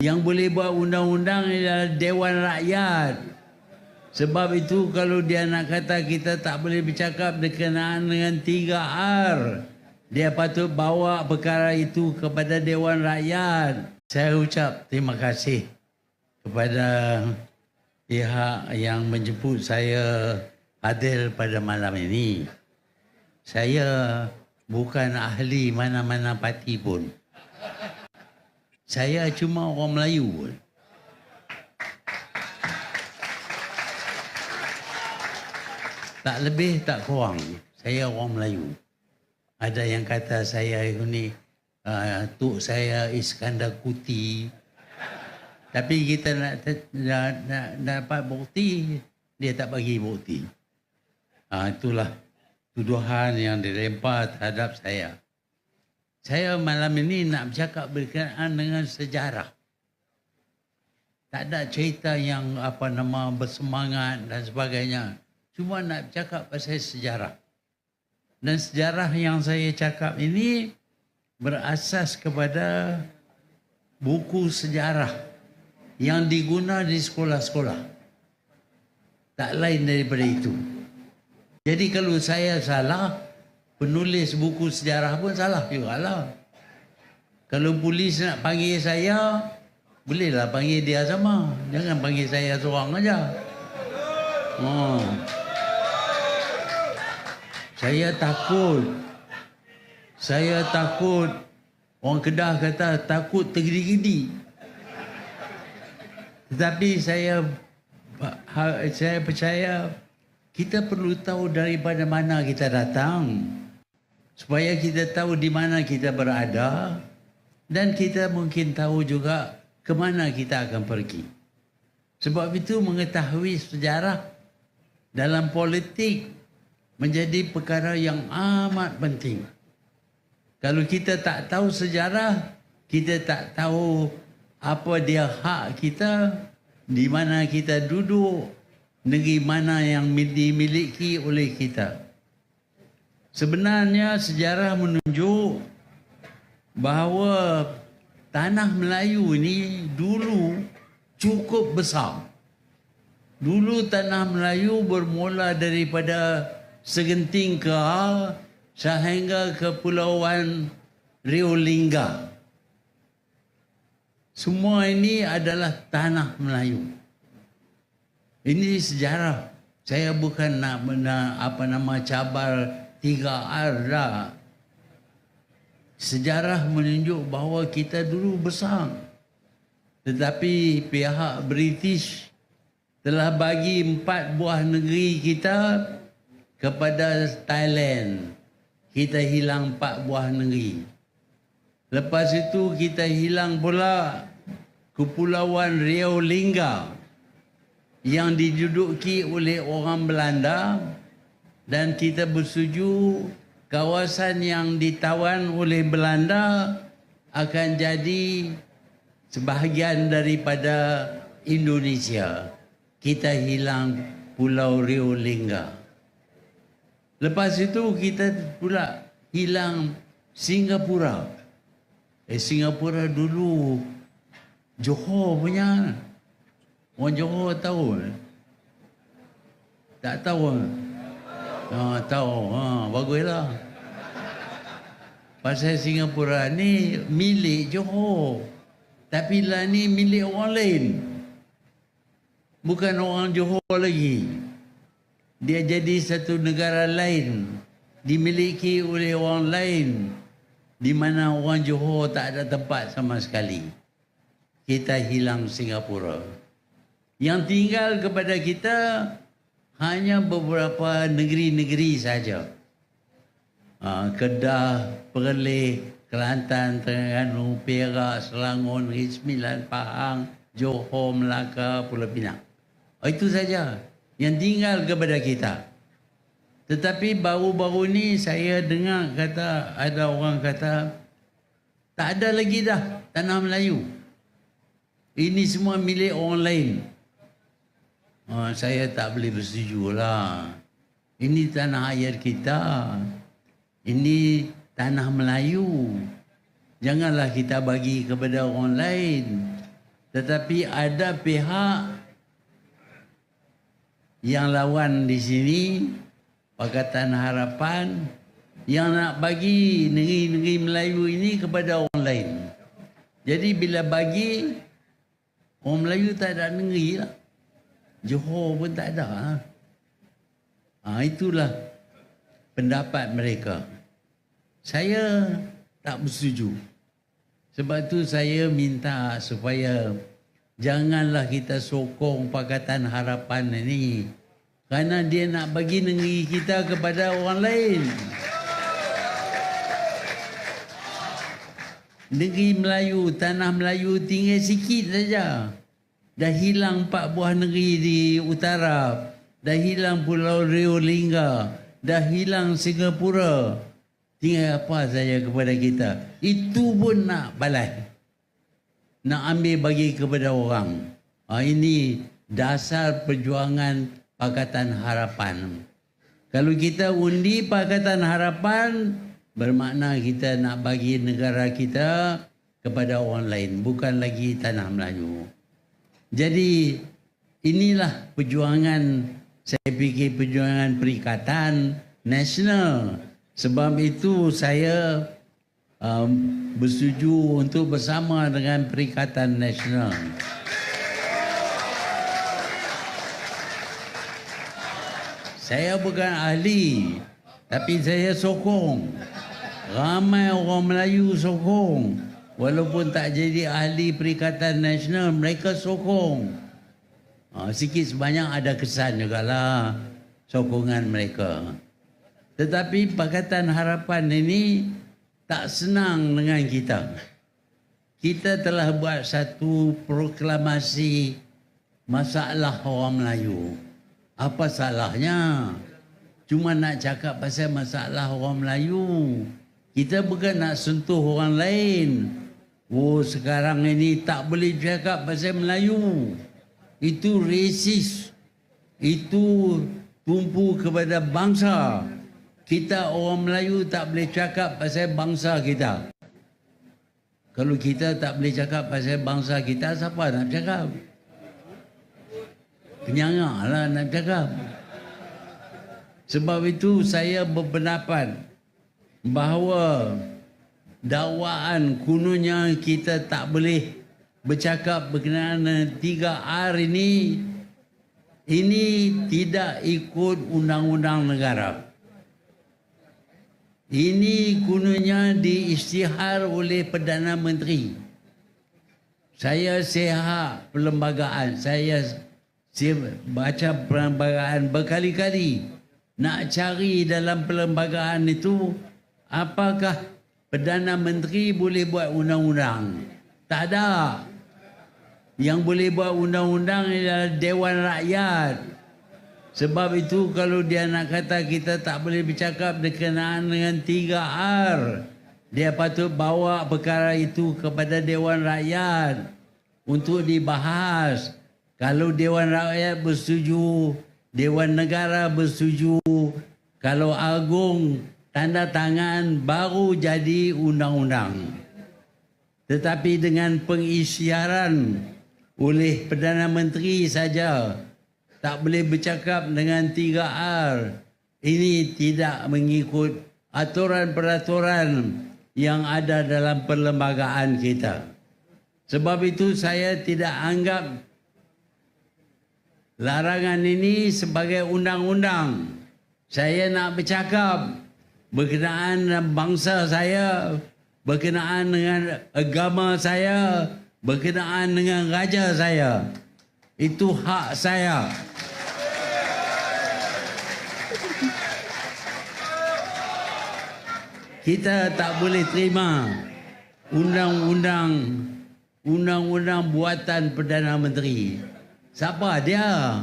Yang boleh buat undang-undang ialah Dewan Rakyat. Sebab itu kalau dia nak kata kita tak boleh bercakap berkenaan dengan 3R, dia patut bawa perkara itu kepada Dewan Rakyat. Saya ucap terima kasih kepada pihak yang menjemput saya hadir pada malam ini. Saya bukan ahli mana-mana parti pun. Saya cuma orang Melayu pun. Tak lebih, tak kurang. Saya orang Melayu. Ada yang kata saya ni, tok saya Iskandar Kuti. Tapi kita nak dapat bukti, dia tak bagi bukti. Itulah tuduhan yang dilempar terhadap saya. Saya malam ini nak bercakap berkenaan dengan sejarah. Tak ada cerita yang bersemangat dan sebagainya. Cuma nak bercakap pasal sejarah. Dan sejarah yang saya cakap ini berasas kepada buku sejarah yang diguna di sekolah-sekolah. Tak lain daripada itu. Jadi kalau saya salah, penulis buku sejarah pun salah jugalah. Kalau polis nak panggil saya, bolehlah panggil dia sama. Jangan panggil saya seorang aja. Saya takut. Orang Kedah kata takut tergedi-gedi. Tetapi saya percaya kita perlu tahu daripada mana kita datang. Supaya kita tahu di mana kita berada. Dan kita mungkin tahu juga ke mana kita akan pergi. Sebab itu mengetahui sejarah dalam politik menjadi perkara yang amat penting. Kalau kita tak tahu sejarah, kita tak tahu apa dia hak kita, di mana kita duduk, negeri mana yang dimiliki oleh kita. Sebenarnya sejarah menunjuk bahawa tanah Melayu ini dulu cukup besar. Dulu tanah Melayu bermula daripada Segenting Keral sehingga ke Pulauan Rio Lingga. Semua ini adalah tanah Melayu. Ini sejarah. Saya bukan nak cabar 3R dah. Sejarah menunjuk bahawa kita dulu besar. Tetapi pihak British telah bagi 4 buah negeri kita kepada Thailand. Kita hilang 4 buah negeri. Lepas itu kita hilang pula Kepulauan Rio Lingga yang diduduki oleh orang Belanda, dan kita bersetuju kawasan yang ditawan oleh Belanda akan jadi sebahagian daripada Indonesia. Kita hilang Pulau Rio Lingga. Lepas itu kita pula hilang Singapura. Singapura dulu Johor punya. Orang Johor tahu? Tak tahu? Tahu. Baguslah. Pasal Singapura ni milik Johor. Tapi lah ni milik orang lain. Bukan orang Johor lagi. Dia jadi satu negara lain. Dimiliki oleh orang lain. Di mana orang Johor tak ada tempat sama sekali. Kita hilang Singapura. Yang tinggal kepada kita hanya beberapa negeri-negeri saja. Kedah, Perlis, Kelantan, Terengganu, Perak, Selangor, Negeri Sembilan, Pahang, Johor, Melaka, Pulau Pinang. Itu saja yang tinggal kepada kita. Tetapi baru-baru ni saya dengar ada orang kata tak ada lagi dah tanah Melayu. Ini semua milik orang lain. Saya tak boleh bersetuju lah. Ini tanah air kita. Ini tanah Melayu. Janganlah kita bagi kepada orang lain. Tetapi ada pihak yang lawan di sini, Pakatan Harapan, yang nak bagi negeri-negeri Melayu ini kepada orang lain. Jadi bila bagi, orang Melayu tak ada negeri lah. Johor pun tak ada. Itulah pendapat mereka. Saya tak bersetuju. Sebab tu saya minta supaya janganlah kita sokong Pakatan Harapan ini. Kerana dia nak bagi negeri kita kepada orang lain. Negeri Melayu, tanah Melayu tinggal sikit saja. Dah hilang 4 buah negeri di utara. Dah hilang Pulau Rio Lingga. Dah hilang Singapura. Tinggal apa saja kepada kita. Itu pun nak balas. Nak ambil bagi kepada orang. Ini dasar perjuangan Pakatan Harapan. Kalau kita undi Pakatan Harapan, bermakna kita nak bagi negara kita kepada orang lain, bukan lagi tanah Melayu. Jadi inilah perjuangan, saya fikir perjuangan Perikatan Nasional. Sebab itu saya bersetuju untuk bersama dengan Perikatan Nasional. Saya bukan ahli, tapi saya sokong. Ramai orang Melayu sokong. Walaupun tak jadi ahli Perikatan Nasional, mereka sokong. Sikit sebanyak ada kesan jugalah sokongan mereka. Tetapi Pakatan Harapan ini tak senang dengan kita. Kita telah buat satu proklamasi masalah orang Melayu. Apa salahnya? Cuma nak cakap pasal masalah orang Melayu. Kita bukan nak sentuh orang lain. Sekarang ini tak boleh cakap pasal Melayu. Itu resis. Itu tumpu kepada bangsa. Kita orang Melayu tak boleh cakap pasal bangsa kita. Kalau kita tak boleh cakap pasal bangsa kita, siapa nak cakap? Penyangak lah nak cakap. Sebab itu saya berpendapat bahawa dakwaan kononnya kita tak boleh bercakap berkenaan 3R ini tidak ikut undang-undang negara. Ini kononnya diisytihar oleh Perdana Menteri. Saya sihat perlembagaan, saya baca perlembagaan berkali-kali. Nak cari dalam perlembagaan itu apakah Perdana Menteri boleh buat undang-undang. Tak ada. Yang boleh buat undang-undang ialah Dewan Rakyat. Sebab itu kalau dia nak kata kita tak boleh bercakap berkenaan dengan 3R, dia patut bawa perkara itu kepada Dewan Rakyat untuk dibahas. Kalau Dewan Rakyat bersetuju, Dewan Negara bersetuju, kalau Agung tanda tangan, baru jadi undang-undang. Tetapi dengan pengisytiharan oleh Perdana Menteri saja, tak boleh bercakap dengan 3R. Ini tidak mengikut aturan-peraturan yang ada dalam perlembagaan kita. Sebab itu saya tidak anggap larangan ini sebagai undang-undang. Saya nak bercakap berkenaan dengan bangsa saya, berkenaan dengan agama saya, berkenaan dengan raja saya. Itu hak saya. Kita tak boleh terima undang-undang buatan Perdana Menteri. Siapa dia?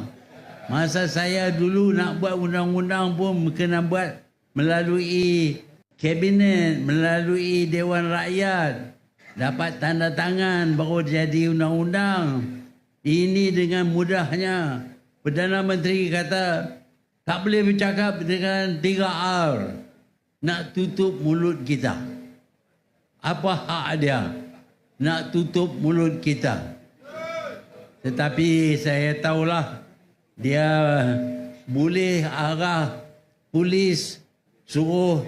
Masa saya dulu nak buat undang-undang pun kena buat melalui kabinet, melalui Dewan Rakyat. Dapat tanda tangan baru jadi undang-undang. Ini dengan mudahnya Perdana Menteri kata tak boleh bercakap dengan 3R. Nak tutup mulut kita. Apa hak dia nak tutup mulut kita? Tetapi saya tahulah dia boleh arah polis suruh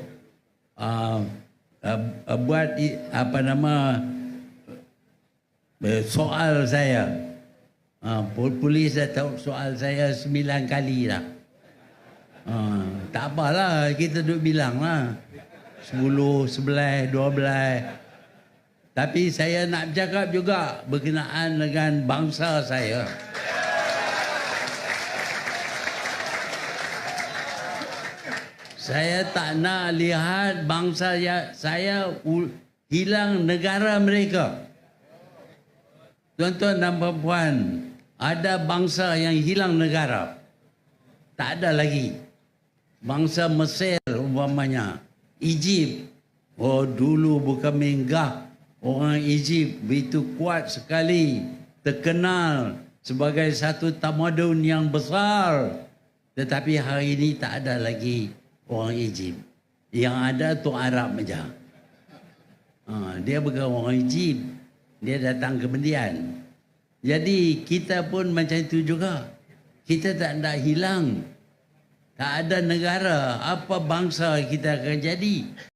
buat soal saya. Polis dah tahu soal saya 9 kali dah. Tak apalah, kita duduk bilang lah. 10, 11, 12. Tapi saya nak bercakap juga berkenaan dengan bangsa saya. Saya tak nak lihat bangsa saya hilang negara mereka. Tuan-tuan dan puan-puan, ada bangsa yang hilang negara. Tak ada lagi. Bangsa Mesir umpamanya, Egypt. Oh, dulu bukan menggah. Orang Egypt begitu kuat sekali, terkenal sebagai satu tamadun yang besar. Tetapi hari ini tak ada lagi orang Egypt. Yang ada tu Arab saja. Dia bukan orang Egypt. Dia datang kemudian. Jadi kita pun macam itu juga. Kita tak nak hilang. Tak ada negara. Apa bangsa kita akan jadi?